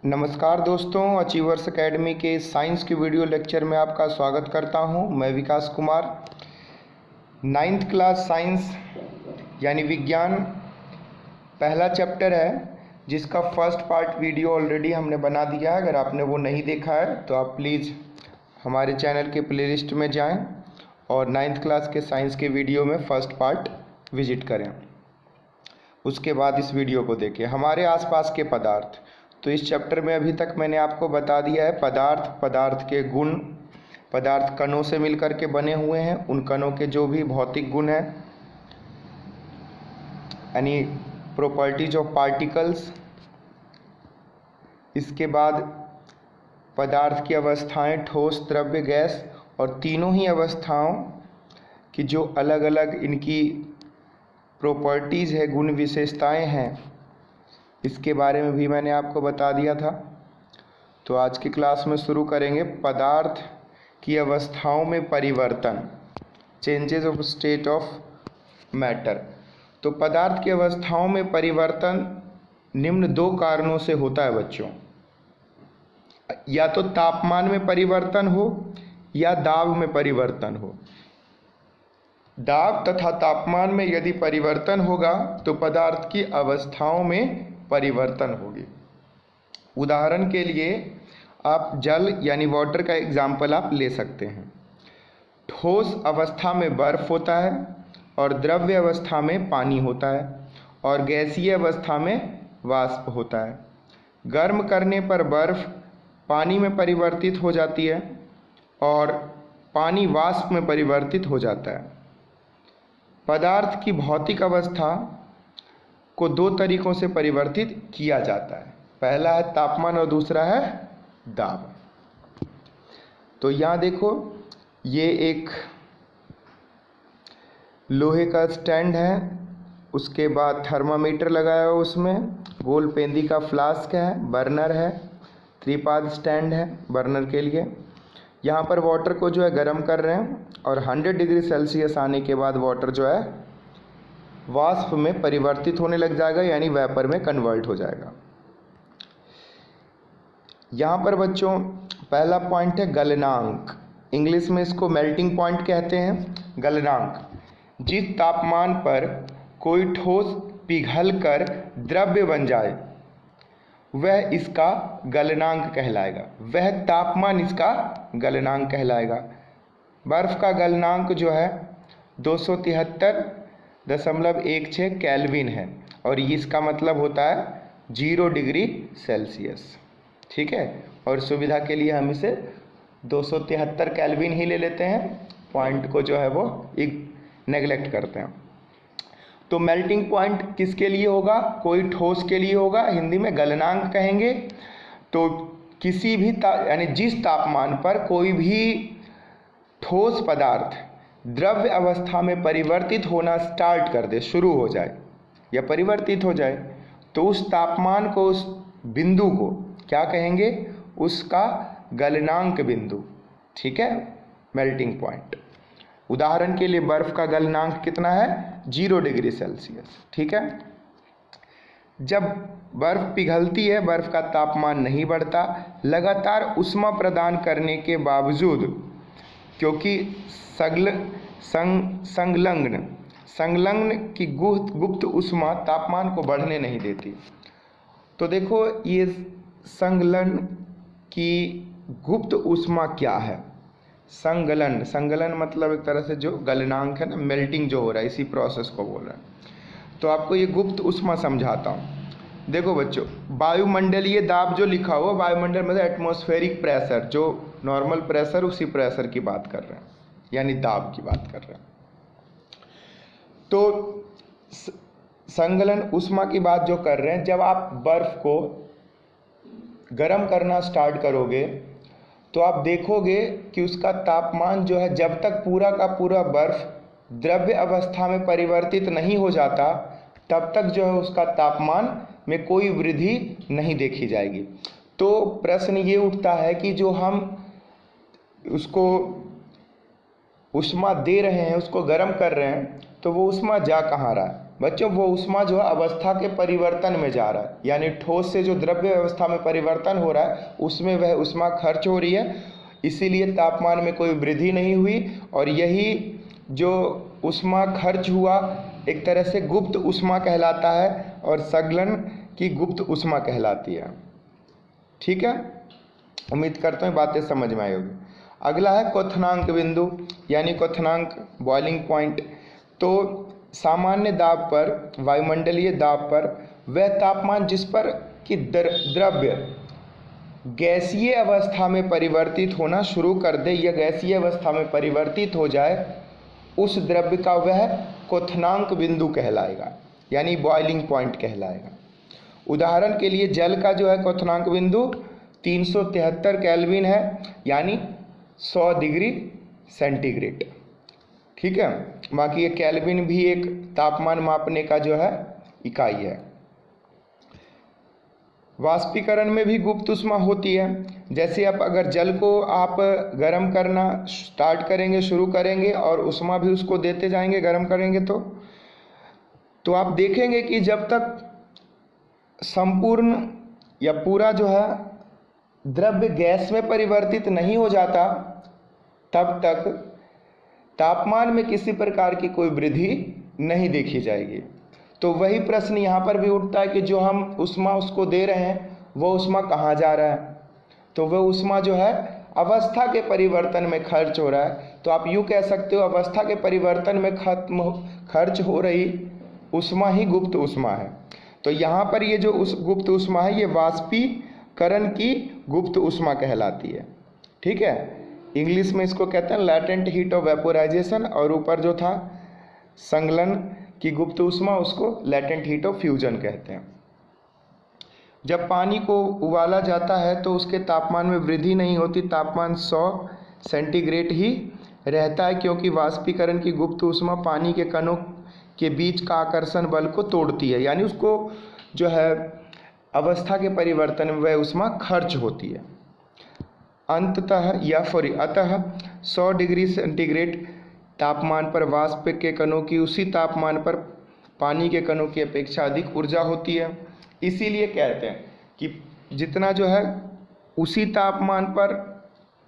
नमस्कार दोस्तों, achievers academy के साइंस के वीडियो लेक्चर में आपका स्वागत करता हूं। मैं विकास कुमार। 9th क्लास साइंस यानी विज्ञान पहला चैप्टर है, जिसका फर्स्ट पार्ट वीडियो ऑलरेडी हमने बना दिया है। अगर आपने वो नहीं देखा है तो आप प्लीज़ हमारे चैनल के प्लेलिस्ट में जाएं और 9th क्लास के साइंस के वीडियो में फर्स्ट पार्ट विजिट करें। उसके बाद इस वीडियो को देखें। हमारे आसपास के पदार्थ, तो इस चैप्टर में अभी तक मैंने आपको बता दिया है पदार्थ के गुण, पदार्थ कणों से मिलकर के बने हुए हैं, उन कणों के जो भी भौतिक गुण हैं यानी प्रॉपर्टीज ऑफ पार्टिकल्स। इसके बाद पदार्थ की अवस्थाएं ठोस, द्रव्य, गैस, और तीनों ही अवस्थाओं की जो अलग अलग इनकी प्रॉपर्टीज़ है, गुण विशेषताएं हैं, इसके बारे में भी मैंने आपको बता दिया था। तो आज की क्लास में शुरू करेंगे पदार्थ की अवस्थाओं में परिवर्तन, changes of state of matter. तो पदार्थ की अवस्थाओं में परिवर्तन निम्न दो कारणों से होता है बच्चों। या तो तापमान में परिवर्तन हो या दाब में परिवर्तन हो। दाब तथा तापमान में यदि परिवर्तन होगा तो पदार्थ की अवस्थाओं में परिवर्तन होगी। उदाहरण के लिए आप जल यानी वाटर का एग्जाम्पल आप ले सकते हैं। ठोस अवस्था में बर्फ होता है और द्रव्य अवस्था में पानी होता है और गैसीय अवस्था में वाष्प होता है। गर्म करने पर बर्फ पानी में परिवर्तित हो जाती है और पानी वाष्प में परिवर्तित हो जाता है। पदार्थ की भौतिक अवस्था को दो तरीकों से परिवर्तित किया जाता है। पहला है तापमान और दूसरा है दाब। तो यहाँ देखो, ये एक लोहे का स्टैंड है, उसके बाद थर्मामीटर लगाया हुआ, उसमें गोल पेंदी का फ्लास्क है, बर्नर है, त्रिपाद स्टैंड है बर्नर के लिए। यहाँ पर वाटर को जो है गर्म कर रहे हैं और 100 डिग्री सेल्सियस आने के बाद वाटर जो है वाष्प में परिवर्तित होने लग जाएगा, यानी वेपर में कन्वर्ट हो जाएगा। यहाँ पर बच्चों पहला पॉइंट है गलनांक। इंग्लिश में इसको मेल्टिंग पॉइंट कहते हैं। गलनांक, जिस तापमान पर कोई ठोस पिघलकर द्रव्य बन जाए वह इसका गलनांक कहलाएगा। वह तापमान इसका गलनांक कहलाएगा। बर्फ़ का गलनांक जो है 273.16 केल्विन है और इसका मतलब होता है 0 डिग्री सेल्सियस। ठीक है, और सुविधा के लिए हम इसे 273 केल्विन ही ले लेते हैं, पॉइंट को जो है वो नेगलेक्ट करते हैं। तो मेल्टिंग पॉइंट किसके लिए होगा? कोई ठोस के लिए होगा, हिंदी में गलनांक कहेंगे। तो किसी भी यानी जिस तापमान पर कोई भी ठोस पदार्थ द्रव्य अवस्था में परिवर्तित होना स्टार्ट कर दे, शुरू हो जाए या परिवर्तित हो जाए, तो उस तापमान को, उस बिंदु को क्या कहेंगे? उसका गलनांक बिंदु। ठीक है, मेल्टिंग पॉइंट। उदाहरण के लिए बर्फ़ का गलनांक कितना है? 0 डिग्री सेल्सियस। ठीक है, जब बर्फ़ पिघलती है बर्फ़ का तापमान नहीं बढ़ता। लगातार ऊष्मा प्रदान करने के बावजूद, क्योंकि संलग्न की गुप्त ऊष्मा तापमान को बढ़ने नहीं देती। तो देखो, ये संलग्न की गुप्त ऊष्मा क्या है? संगलन मतलब एक तरह से जो गलनांक है ना, मेल्टिंग जो हो रहा है, इसी प्रोसेस को बोल रहा है। तो आपको ये गुप्त ऊष्मा समझाता हूँ। देखो बच्चों, वायुमंडलीय दाब जो लिखा हुआ, वायुमंडल मतलब एटमॉस्फेरिक प्रेशर, जो नॉर्मल प्रेशर, उसी प्रेशर की बात कर रहे हैं, यानी दाब की बात कर रहे हैं। तो संगलन ऊष्मा की बात जो कर रहे हैं, जब आप बर्फ को गर्म करना स्टार्ट करोगे तो आप देखोगे कि उसका तापमान जो है, जब तक पूरा का पूरा बर्फ द्रव्य अवस्था में परिवर्तित नहीं हो जाता तब तक जो है उसका तापमान में कोई वृद्धि नहीं देखी जाएगी। तो प्रश्न ये उठता है कि जो हम उसको ऊष्मा दे रहे हैं, उसको गर्म कर रहे हैं, तो वो ऊष्मा जा कहाँ रहा है? बच्चों वो उष्मा जो है अवस्था के परिवर्तन में जा रहा है, यानी ठोस से जो द्रव्य अवस्था में परिवर्तन हो रहा है उसमें वह उष्मा खर्च हो रही है, इसीलिए तापमान में कोई वृद्धि नहीं हुई। और यही जो उष्मा खर्च हुआ एक तरह से गुप्त उष्मा कहलाता है और संगलन की गुप्त उष्मा कहलाती है। ठीक है, उम्मीद करता हूँ बातें समझ में आई होगी। अगला है क्वथनांक बिंदु यानी क्वथनांक बॉइलिंग पॉइंट। तो सामान्य दाब पर, वायुमंडलीय दाब पर वह तापमान जिस पर कि द्रव्य गैसीय अवस्था में परिवर्तित होना शुरू कर दे या गैसीय अवस्था में परिवर्तित हो जाए, उस द्रव्य का वह क्वथनांक बिंदु कहलाएगा, यानी बॉइलिंग पॉइंट कहलाएगा। उदाहरण के लिए जल का जो है क्वथनांक बिंदु 373 केल्विन है, यानी 100 डिग्री सेंटीग्रेड। ठीक है, बाकी ये केल्विन भी एक तापमान मापने का जो है इकाई है। वाष्पीकरण में भी गुप्त उष्मा होती है। जैसे आप अगर जल को आप गर्म करना स्टार्ट करेंगे, शुरू करेंगे और उष्मा भी उसको देते जाएंगे, गर्म करेंगे तो आप देखेंगे कि जब तक संपूर्ण या पूरा जो है द्रव्य गैस में परिवर्तित नहीं हो जाता तब तक तापमान में किसी प्रकार की कोई वृद्धि नहीं देखी जाएगी। तो वही प्रश्न यहाँ पर भी उठता है कि जो हम उष्मा उसको दे रहे हैं वो उष्मा कहाँ जा रहा है, तो वह उष्मा जो है अवस्था के परिवर्तन में खर्च हो रहा है। तो आप यूँ कह सकते हो अवस्था के परिवर्तन में खर्च हो रही उष्मा ही गुप्त उष्मा है। तो यहाँ पर ये जो गुप्त उष्मा है ये वाष्पीकरण की गुप्त उष्मा कहलाती है। ठीक है, इंग्लिश में इसको कहते हैं लैटेंट हीट ऑफ वेपोराइजेशन, और ऊपर जो था संगलन की गुप्त उष्मा उसको लैटेंट हीट ऑफ फ्यूजन कहते हैं। जब पानी को उबाला जाता है तो उसके तापमान में वृद्धि नहीं होती, तापमान 100 सेंटीग्रेड ही रहता है, क्योंकि वाष्पीकरण की गुप्त उष्मा पानी के कणों के बीच का आकर्षण बल को तोड़ती है, यानी उसको जो है अवस्था के परिवर्तन में वह उष्मा खर्च होती है। अतः 100 डिग्री सेंटीग्रेड तापमान पर वाष्प के कणों की उसी तापमान पर पानी के कणों की अपेक्षा अधिक ऊर्जा होती है। इसीलिए कहते हैं कि जितना जो है उसी तापमान पर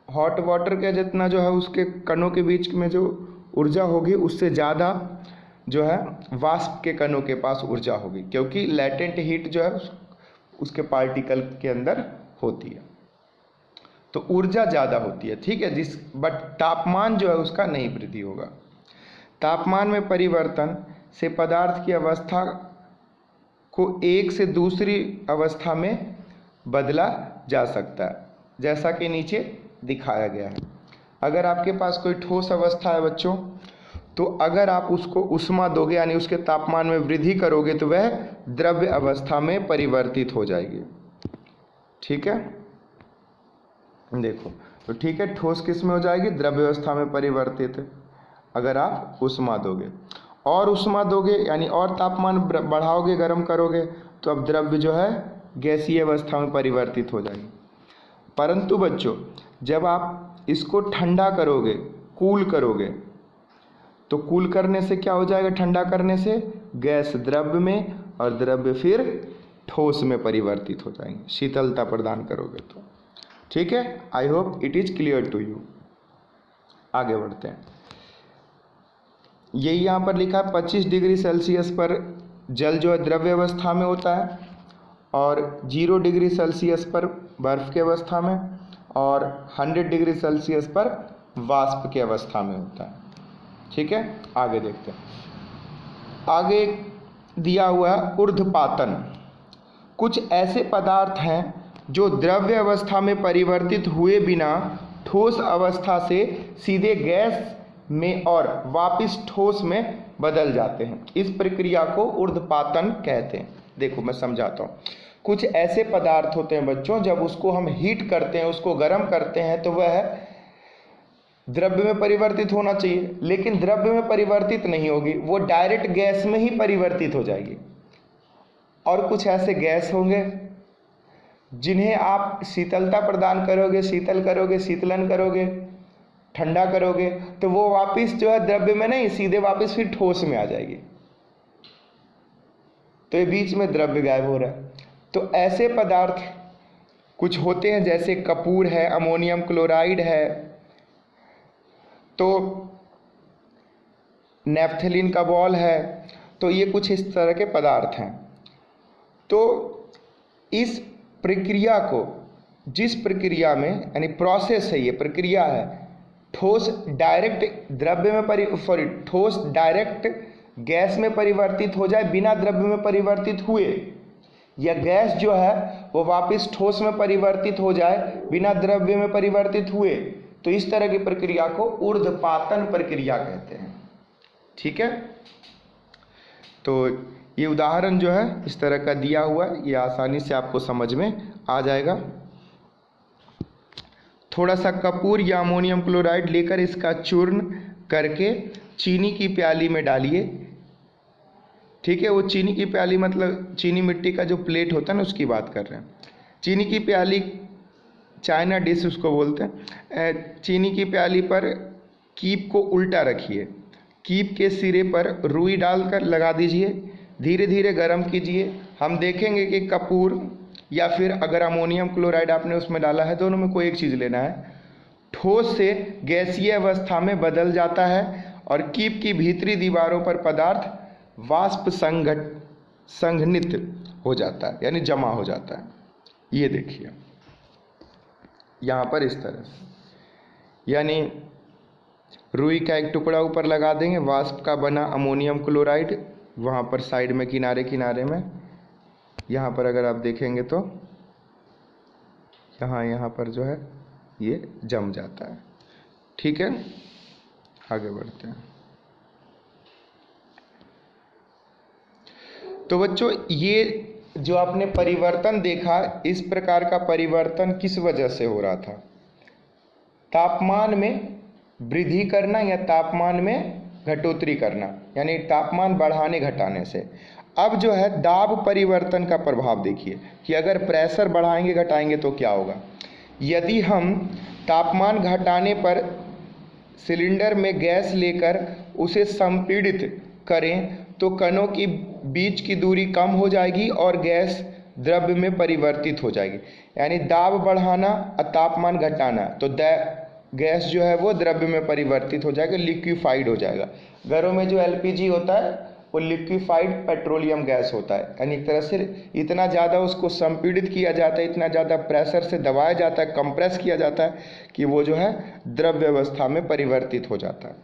हॉट वाटर के जितना जो है उसके कणों के बीच में जो ऊर्जा होगी उससे ज़्यादा जो है वाष्प के कणों के पास ऊर्जा होगी, क्योंकि लैटेंट हीट जो है उसके पार्टिकल के अंदर होती है, तो ऊर्जा ज़्यादा होती है। ठीक है, बट तापमान जो है उसका नहीं वृद्धि होगा। तापमान में परिवर्तन से पदार्थ की अवस्था को एक से दूसरी अवस्था में बदला जा सकता है, जैसा कि नीचे दिखाया गया है। अगर आपके पास कोई ठोस अवस्था है बच्चों, तो अगर आप उसको उष्मा दोगे यानी उसके तापमान में वृद्धि करोगे तो वह द्रव्य अवस्था में परिवर्तित हो जाएगी। ठीक है, देखो तो ठीक है, ठोस किस में हो जाएगी, द्रव्य अवस्था में परिवर्तित अगर आप उष्मा दोगे। और उष्मा दोगे यानी और तापमान बढ़ाओगे, गर्म करोगे, तो अब द्रव्य जो है गैसीय अवस्था में परिवर्तित हो जाएगी। परंतु बच्चों जब आप इसको ठंडा करोगे, कूल करोगे, तो कूल करने से क्या हो जाएगा, ठंडा करने से गैस द्रव्य में और द्रव्य फिर ठोस में परिवर्तित हो जाएंगे, शीतलता प्रदान करोगे तो। ठीक है, I hope it is clear to you. आगे बढ़ते हैं। यही यहाँ पर लिखा है 25 डिग्री सेल्सियस पर जल जो है द्रव्य अवस्था में होता है, और 0 डिग्री सेल्सियस पर बर्फ की अवस्था में, और 100 डिग्री सेल्सियस पर वाष्प की अवस्था में होता है। ठीक है, आगे देखते हैं। आगे दिया हुआ है ऊर्ध्वपातन। कुछ ऐसे पदार्थ हैं जो द्रव्य अवस्था में परिवर्तित हुए बिना ठोस अवस्था से सीधे गैस में और वापस ठोस में बदल जाते हैं। इस प्रक्रिया को ऊर्ध्वपातन कहते हैं। देखो मैं समझाता हूँ। कुछ ऐसे पदार्थ होते हैं बच्चों, जब उसको हम हीट करते हैं, उसको गर्म करते हैं, तो वह द्रव्य में परिवर्तित होना चाहिए, लेकिन द्रव्य में परिवर्तित नहीं होगी, वो डायरेक्ट गैस में ही परिवर्तित हो जाएगी। और कुछ ऐसे गैस होंगे जिन्हें आप शीतलता प्रदान करोगे, शीतल करोगे, शीतलन करोगे, ठंडा करोगे, तो वो वापस जो है द्रव्य में नहीं, सीधे वापस फिर ठोस में आ जाएगी। तो ये बीच में द्रव्य गायब हो रहा है। तो ऐसे पदार्थ कुछ होते हैं जैसे कपूर है, अमोनियम क्लोराइड है, तो नेफ्थलीन का बॉल है, तो ये कुछ इस तरह के पदार्थ हैं। तो इस प्रक्रिया को, जिस प्रक्रिया में, यानी प्रोसेस है, ये प्रक्रिया है, ठोस डायरेक्ट द्रव्य में ठोस डायरेक्ट गैस में परिवर्तित हो जाए बिना द्रव्य में परिवर्तित हुए, या गैस जो है वो वापस ठोस में परिवर्तित हो जाए बिना द्रव्य में परिवर्तित हुए, तो इस तरह की प्रक्रिया को ऊर्ध्वपातन प्रक्रिया कहते हैं। ठीक है, तो ये उदाहरण जो है इस तरह का दिया हुआ है, ये आसानी से आपको समझ में आ जाएगा। थोड़ा सा कपूर या अमोनियम क्लोराइड लेकर इसका चूर्ण करके चीनी की प्याली में डालिए। ठीक है, वो चीनी की प्याली मतलब चीनी मिट्टी का जो प्लेट होता है ना, उसकी बात कर रहे हैं। चीनी की प्याली, चाइना डिश उसको बोलते हैं। चीनी की प्याली पर कीप को उल्टा रखिए, कीप के सिरे पर रुई डालकर लगा दीजिए, धीरे धीरे गर्म कीजिए। हम देखेंगे कि कपूर या फिर अगर अमोनियम क्लोराइड आपने उसमें डाला है, दोनों में कोई एक चीज़ लेना है, ठोस से गैसीय अवस्था में बदल जाता है और कीप की भीतरी दीवारों पर पदार्थ वाष्प संघनित हो जाता है, यानी जमा हो जाता है। ये देखिए यहाँ पर इस तरह से, यानी रुई का एक टुकड़ा ऊपर लगा देंगे, वाष्प का बना अमोनियम क्लोराइड वहाँ पर साइड में किनारे किनारे में, यहाँ पर अगर आप देखेंगे तो यहाँ पर जो है ये जम जाता है। ठीक है, आगे बढ़ते हैं। तो बच्चों, ये जो आपने परिवर्तन देखा, इस प्रकार का परिवर्तन किस वजह से हो रहा था? तापमान में वृद्धि करना या तापमान में घटोतरी करना, यानी तापमान बढ़ाने घटाने से। अब जो है दाब परिवर्तन का प्रभाव देखिए कि अगर प्रेशर बढ़ाएंगे घटाएंगे तो क्या होगा। यदि हम तापमान घटाने पर सिलेंडर में गैस लेकर उसे संपीड़ित करें तो कणों की बीच की दूरी कम हो जाएगी और गैस द्रव्य में परिवर्तित हो जाएगी। यानी दाब बढ़ाना और तापमान घटाना, तो गैस जो है वो द्रव्य में परिवर्तित हो जाएगा, लिक्विफाइड हो जाएगा। घरों में जो एलपीजी होता है वो लिक्विफाइड पेट्रोलियम गैस होता है, यानी एक तरह से इतना ज़्यादा उसको संपीड़ित किया जाता है, इतना ज़्यादा प्रेशर से दबाया जाता है, कंप्रेस किया जाता है कि वो जो है द्रव्य अवस्था में परिवर्तित हो जाता है।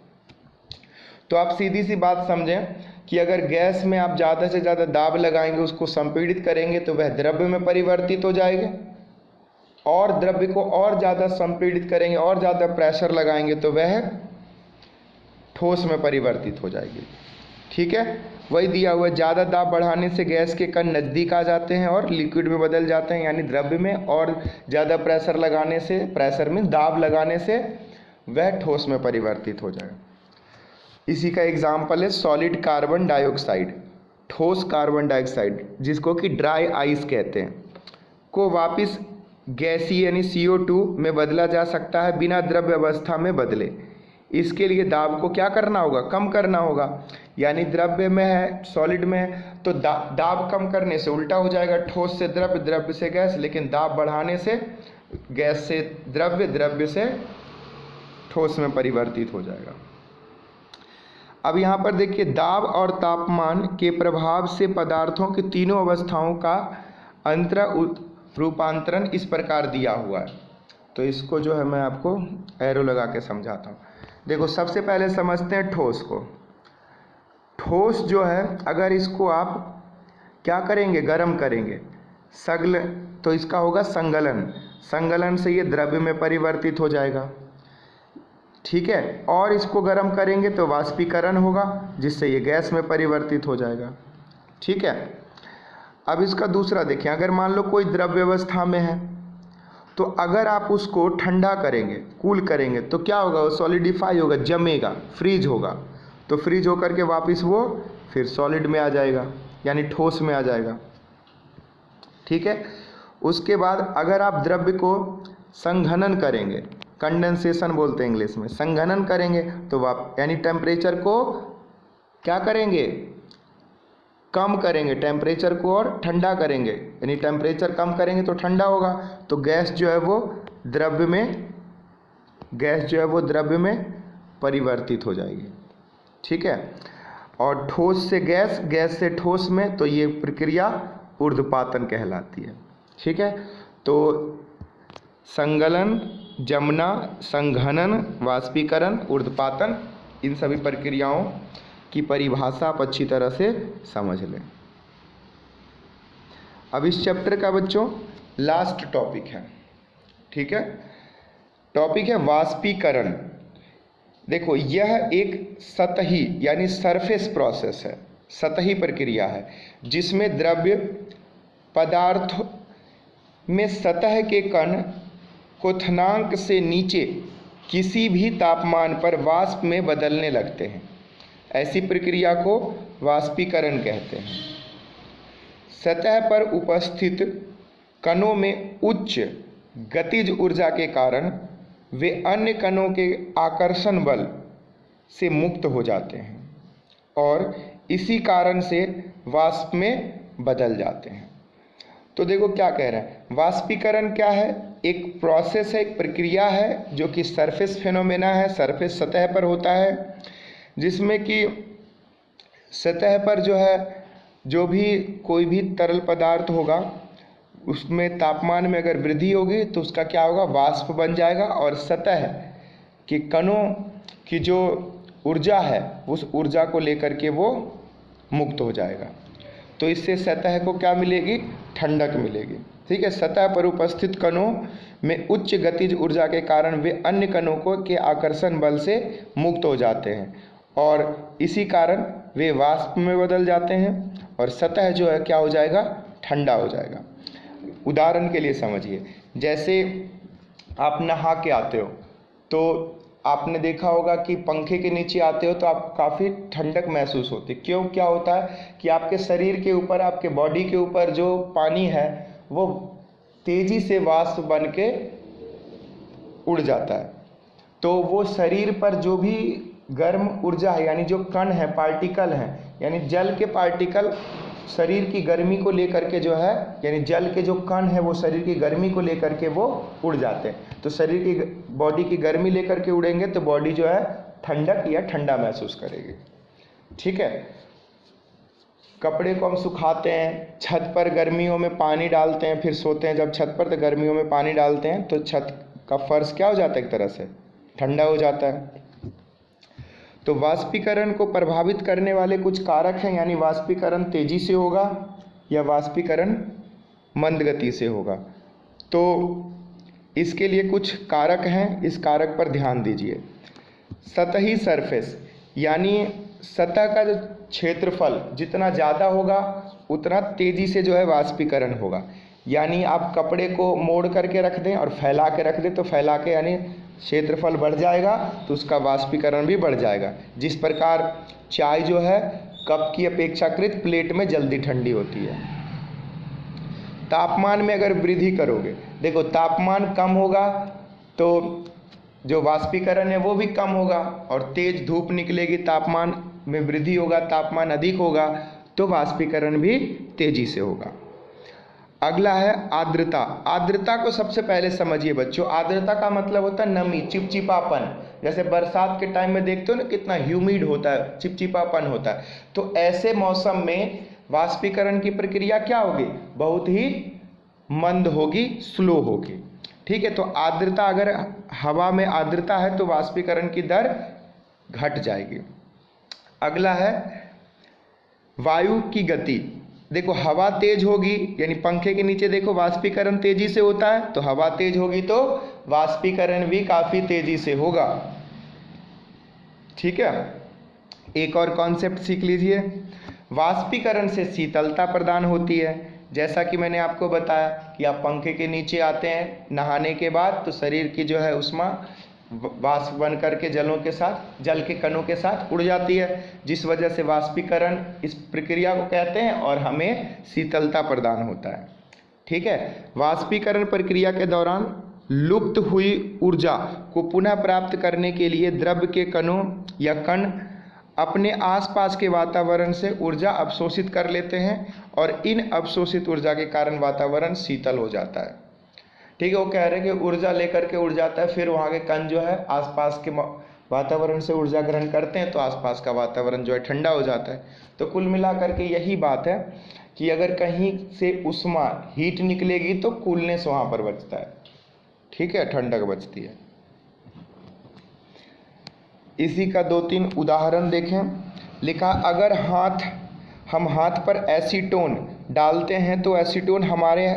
तो आप सीधी सी बात समझें कि अगर गैस में आप ज़्यादा से ज़्यादा दाब लगाएंगे, उसको संपीड़ित करेंगे, तो वह द्रव्य में परिवर्तित हो जाएगा, और द्रव्य को और ज़्यादा संपीड़ित करेंगे और ज़्यादा प्रेशर लगाएंगे तो वह ठोस में परिवर्तित हो जाएगी। ठीक है, वही दिया हुआ है, ज़्यादा दाब बढ़ाने से गैस के कण नज़दीक आ जाते हैं और लिक्विड में बदल जाते हैं, यानी द्रव्य में, और ज़्यादा प्रेशर लगाने से, प्रेशर में दाब लगाने से वह ठोस में परिवर्तित हो जाएगा। इसी का एग्जाम्पल है सॉलिड कार्बन डाइऑक्साइड, ठोस कार्बन डाइऑक्साइड जिसको कि ड्राई आइस कहते हैं, को वापस गैसीय यानी CO2 में बदला जा सकता है बिना द्रव्य अवस्था में बदले। इसके लिए दाब को क्या करना होगा? कम करना होगा। यानी द्रव्य में है, सॉलिड में है, तो दाब कम करने से उल्टा हो जाएगा, ठोस से द्रव्य, द्रव्य से गैस, लेकिन दाब बढ़ाने से गैस से द्रव्य, द्रव्य से ठोस में परिवर्तित हो जाएगा। अब यहाँ पर देखिए, दाब और तापमान के प्रभाव से पदार्थों की तीनों अवस्थाओं का अंतर रूपांतरण इस प्रकार दिया हुआ है। तो इसको जो है मैं आपको एरो लगा के समझाता हूँ। देखो, सबसे पहले समझते हैं ठोस को। ठोस जो है, अगर इसको आप क्या करेंगे? गर्म करेंगे, तो इसका होगा संगलन, संगलन से ये द्रव्य में परिवर्तित हो जाएगा। ठीक है, और इसको गर्म करेंगे तो वाष्पीकरण होगा, जिससे ये गैस में परिवर्तित हो जाएगा। ठीक है, अब इसका दूसरा देखें, अगर मान लो कोई द्रव्य अवस्था में है, तो अगर आप उसको ठंडा करेंगे, कूल करेंगे, तो क्या होगा? वो सॉलिडिफाई होगा, जमेगा, फ्रीज होगा, तो फ्रीज होकर के वापस वो फिर सॉलिड में आ जाएगा, यानी ठोस में आ जाएगा। ठीक है, उसके बाद अगर आप द्रव्य को संघनन करेंगे, कंडेंसेशन बोलते हैं इंग्लिश में, संघनन करेंगे तो यानी टेम्परेचर को क्या करेंगे? कम करेंगे टेम्परेचर को और ठंडा करेंगे, यानी टेम्परेचर कम करेंगे तो ठंडा होगा, तो गैस जो है वो द्रव्य में परिवर्तित हो जाएगी। ठीक है, और ठोस से गैस, गैस से ठोस में, तो ये प्रक्रिया ऊर्ध्वपातन कहलाती है। ठीक है, तो संगलन, जमना, संघनन, वाष्पीकरण, ऊर्ध्वपातन, इन सभी प्रक्रियाओं की परिभाषा आप अच्छी तरह से समझ लें। अब इस चैप्टर का बच्चों लास्ट टॉपिक है। ठीक है, टॉपिक है वाष्पीकरण। देखो, यह एक सतही यानी सरफेस प्रोसेस है, सतही प्रक्रिया है, जिसमें द्रव्य पदार्थ में सतह के कण क्वथनांक से नीचे किसी भी तापमान पर वाष्प में बदलने लगते हैं। ऐसी प्रक्रिया को वाष्पीकरण कहते हैं। सतह पर उपस्थित कणों में उच्च गतिज ऊर्जा के कारण वे अन्य कणों के आकर्षण बल से मुक्त हो जाते हैं और इसी कारण से वाष्प में बदल जाते हैं। तो देखो क्या कह रहे हैं, वाष्पीकरण क्या है? एक प्रोसेस है, एक प्रक्रिया है जो कि सरफेस फेनोमेना है, सरफेस सतह पर होता है, जिसमें कि सतह पर जो है जो भी कोई भी तरल पदार्थ होगा उसमें तापमान में अगर वृद्धि होगी तो उसका क्या होगा, वाष्प बन जाएगा और सतह के कणों की जो ऊर्जा है उस ऊर्जा को लेकर के वो मुक्त हो जाएगा। तो इससे सतह को क्या मिलेगी, ठंडक मिलेगी। ठीक है, सतह पर उपस्थित कणों में उच्च गतिज ऊर्जा के कारण वे अन्य कणों को के आकर्षण बल से मुक्त हो जाते हैं और इसी कारण वे वाष्प में बदल जाते हैं और सतह जो है क्या हो जाएगा, ठंडा हो जाएगा। उदाहरण के लिए समझिए, जैसे आप नहा के आते हो तो आपने देखा होगा कि पंखे के नीचे आते हो तो आप काफ़ी ठंडक महसूस होती है। क्यों? क्या होता है कि आपके शरीर के ऊपर, आपके बॉडी के ऊपर जो पानी है वो तेज़ी से वाष्प बन के उड़ जाता है, तो वो शरीर पर जो भी गर्म ऊर्जा है यानी जो कण है, पार्टिकल हैं, यानी जल के पार्टिकल शरीर की गर्मी को लेकर के जो है, यानी जल के जो कण है वो शरीर की गर्मी को लेकर के वो उड़ जाते हैं। तो शरीर की बॉडी की गर्मी लेकर के उड़ेंगे तो बॉडी जो है ठंडक या ठंडा महसूस करेगी। ठीक है, कपड़े को हम सुखाते हैं, छत पर गर्मियों में पानी डालते हैं, फिर सोते हैं जब छत पर, तो गर्मियों में पानी डालते हैं तो छत का फर्श क्या हो जाता है, एक तरह से ठंडा हो जाता है। तो वाष्पीकरण को प्रभावित करने वाले कुछ कारक हैं, यानी वाष्पीकरण तेजी से होगा या वाष्पीकरण मंद गति से होगा। तो इसके लिए कुछ कारक हैं, इस कारक पर ध्यान दीजिए। सतही सरफेस यानी सतह का जो क्षेत्रफल जितना ज़्यादा होगा उतना तेज़ी से जो है वाष्पीकरण होगा। यानी आप कपड़े को मोड़ करके रख दें और फैला के रख दें तो फैला के यानी क्षेत्रफल बढ़ जाएगा तो उसका वाष्पीकरण भी बढ़ जाएगा। जिस प्रकार चाय जो है कप की अपेक्षाकृत प्लेट में जल्दी ठंडी होती है। तापमान में अगर वृद्धि करोगे, देखो तापमान कम होगा तो जो वाष्पीकरण है वो भी कम होगा और तेज धूप निकलेगी, तापमान में वृद्धि होगा, तापमान अधिक होगा तो वाष्पीकरण भी तेजी से होगा। अगला है आर्द्रता। आर्द्रता को सबसे पहले समझिए बच्चों। आर्द्रता का मतलब होता है नमी, चिपचिपापन। जैसे बरसात के टाइम में देखते हो ना कितना ह्यूमिड होता है, चिपचिपापन होता है, तो ऐसे मौसम में वाष्पीकरण की प्रक्रिया क्या होगी, बहुत ही मंद होगी, स्लो होगी। ठीक है, तो आर्द्रता, अगर हवा में आर्द्रता है तो वाष्पीकरण की दर घट जाएगी। अगला है वायु की गति। देखो हवा तेज होगी, यानी पंखे के नीचे देखो वाष्पीकरण तेजी से होता है, तो हवा तेज होगी तो वाष्पीकरण भी काफी तेजी से होगा। ठीक है, एक और कॉन्सेप्ट सीख लीजिए। वाष्पीकरण से शीतलता प्रदान होती है। जैसा कि मैंने आपको बताया कि आप पंखे के नीचे आते हैं नहाने के बाद तो शरीर की जो है उष्मा वाष्प बन करके जल के कणों के साथ उड़ जाती है, जिस वजह से वाष्पीकरण इस प्रक्रिया को कहते हैं और हमें शीतलता प्रदान होता है। ठीक है, वाष्पीकरण प्रक्रिया के दौरान लुप्त हुई ऊर्जा को पुनः प्राप्त करने के लिए द्रव्य के कणों या कण अपने आसपास के वातावरण से ऊर्जा अवशोषित कर लेते हैं और इन अवशोषित ऊर्जा के कारण वातावरण शीतल हो जाता है। ठीक है, वो कह रहे हैं कि ऊर्जा लेकर के उड़ जाता है, फिर वहाँ के कण जो है आसपास के वातावरण से ऊर्जा ग्रहण करते हैं तो आसपास का वातावरण जो है ठंडा हो जाता है। तो कुल मिलाकर के यही बात है कि अगर कहीं से उष्मा हीट निकलेगी तो कूलनेस वहाँ पर बचता है। ठीक है, ठंडक बचती है। इसी का 2-3 उदाहरण देखें। लिखा अगर हम हाथ पर एसीटोन डालते हैं तो एसीटोन हमारे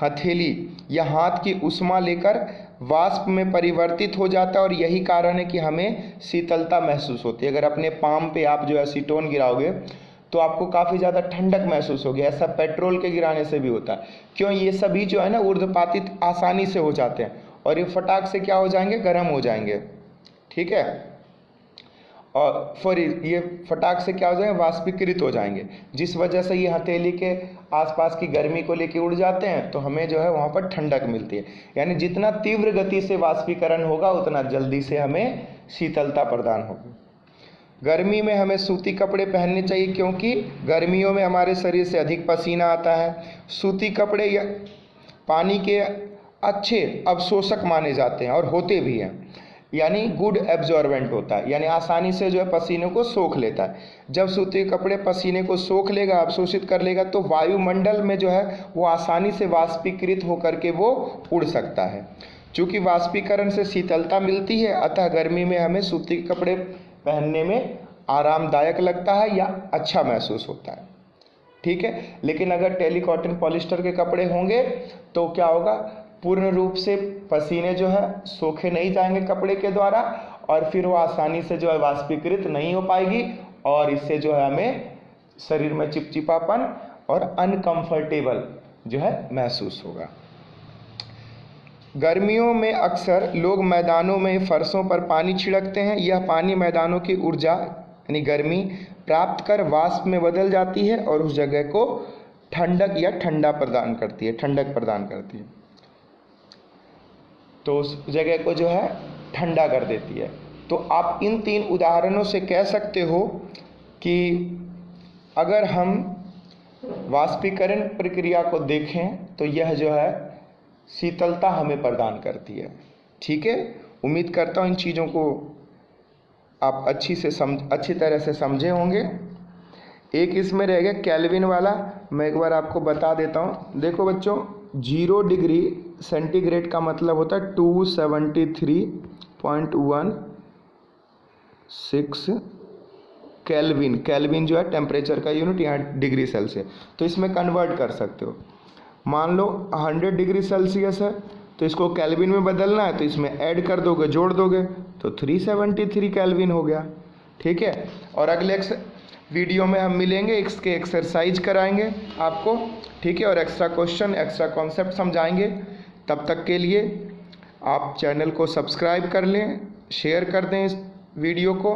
हथेली या हाथ की उष्मा लेकर वाष्प में परिवर्तित हो जाता है और यही कारण है कि हमें शीतलता महसूस होती है। अगर अपने पाम पे आप जो एसीटोन गिराओगे तो आपको काफ़ी ज़्यादा ठंडक महसूस होगी। ऐसा पेट्रोल के गिराने से भी होता है। क्यों? ये सभी जो है ना ऊर्ध्वपातित आसानी से हो जाते हैं और ये फटाक से क्या हो जाएंगे, गर्म हो जाएंगे। ठीक है, और ये फटाक से क्या हो जाएंगे, वाष्पीकृत हो जाएंगे, जिस वजह से ये हथेली के आसपास की गर्मी को लेके उड़ जाते हैं तो हमें जो है वहाँ पर ठंडक मिलती है। यानी जितना तीव्र गति से वाष्पीकरण होगा उतना जल्दी से हमें शीतलता प्रदान होगी। गर्मी में हमें सूती कपड़े पहनने चाहिए क्योंकि गर्मियों में हमारे शरीर से अधिक पसीना आता है। सूती कपड़े या पानी के अच्छे अवशोषक माने जाते हैं और होते भी हैं, यानी गुड एब्जॉर्बेंट होता है, यानी आसानी से जो है पसीने को सोख लेता है। जब सूती कपड़े पसीने को सोख लेगा, अवशोषित कर लेगा तो वायुमंडल में जो है वो आसानी से वाष्पीकृत होकर के वो उड़ सकता है। चूँकि वाष्पीकरण से शीतलता मिलती है अतः गर्मी में हमें सूती कपड़े पहनने में आरामदायक लगता है या अच्छा महसूस होता है। ठीक है, लेकिन अगर टेलीकॉटन पॉलिस्टर के कपड़े होंगे तो क्या होगा, पूर्ण रूप से पसीने जो है सोखे नहीं जाएंगे कपड़े के द्वारा और फिर वो आसानी से जो है वाष्पीकृत नहीं हो पाएगी और इससे जो है हमें शरीर में चिपचिपापन और अनकंफर्टेबल जो है महसूस होगा। गर्मियों में अक्सर लोग मैदानों में फर्शों पर पानी छिड़कते हैं। यह पानी मैदानों की ऊर्जा यानी गर्मी प्राप्त कर वाष्प में बदल जाती है और उस जगह को ठंडक या ठंडक प्रदान करती है, तो उस जगह को जो है ठंडा कर देती है। तो आप इन 3 उदाहरणों से कह सकते हो कि अगर हम वाष्पीकरण प्रक्रिया को देखें तो यह जो है शीतलता हमें प्रदान करती है। ठीक है, उम्मीद करता हूँ इन चीज़ों को आप अच्छी तरह से समझे होंगे। एक इसमें रह गया केल्विन वाला, मैं एक बार आपको बता देता हूँ। देखो बच्चों, 0 डिग्री सेंटीग्रेड का मतलब होता है 273.16 केल्विन। केल्विन जो है टेम्परेचर का यूनिट, यहाँ डिग्री सेल्सियस, तो इसमें कन्वर्ट कर सकते हो। मान लो 100 डिग्री सेल्सियस है तो इसको केल्विन में बदलना है तो इसमें ऐड कर दोगे, जोड़ दोगे तो 373 केल्विन हो गया। ठीक है, और अगले वीडियो में हम मिलेंगे, इसके एक्सरसाइज कराएंगे आपको। ठीक है, और एक्स्ट्रा क्वेश्चन, एक्स्ट्रा कॉन्सेप्ट समझाएंगे। तब तक के लिए आप चैनल को सब्सक्राइब कर लें, शेयर कर दें इस वीडियो को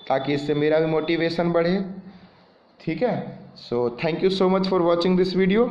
ताकि इससे मेरा भी मोटिवेशन बढ़े। ठीक है, so thank you so much for watching this video.